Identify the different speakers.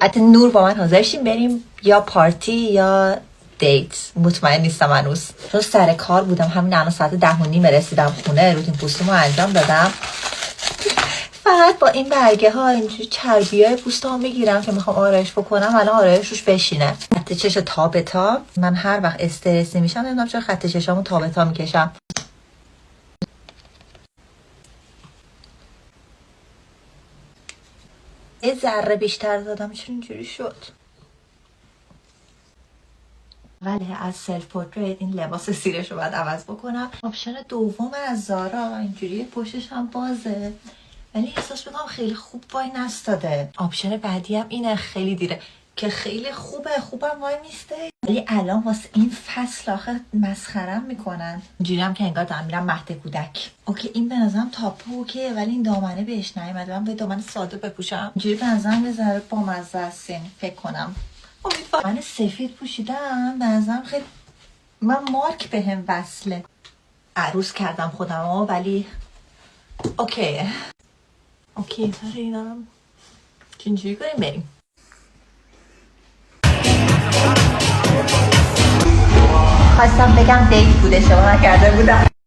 Speaker 1: حتی نور با من حاضر شیم بریم یا پارتی یا دیت. مطمئن نیستم هنوز چون سر کار بودم. همین الان ساعت 10:30 رسیدم خونه، روتین پوستمو انجام دادم. فقط با این برگه ها اینجوری چربیای پوستمو میگیرم که میخوام آرایش بکنم. الان آرایش روش بشینه. خط چش تا به تا. من هر وقت استرس میشم نمیدونم چرا خط چشامو تا به تا میکشم. یه ذره بیشتر دادم چون اینجوری شد. ولی از سلف پورتریت این لباس زیرش رو باید عوض بکنم. آپشن دوم از زارا اینجوری پشتش هم بازه ولی احساس میکنم خیلی خوب وای نستاده. آپشن بعدی هم اینه، خیلی دیره که خیلی خوبم وای میسته. ولی الان واسه این فصل آخه مسخرم میکنن. اینجوری هم که انگار دارم میرم مهد کودک. اوکی این به نظرم تاپه اوکیه ولی این دامنه بهش نیومده. من به دامن ساده بپوشم. اینجوری به نظرم یه ذره بامزه است فکر کنم. من سفید پوشیدم به نظرم خیلی من مارک بهم وصله. عروس کردم خودمو ولی اوکی سر اینا اینجوری کنیم بریم. خواستم بگم دیت بوده شما نکرده بودم.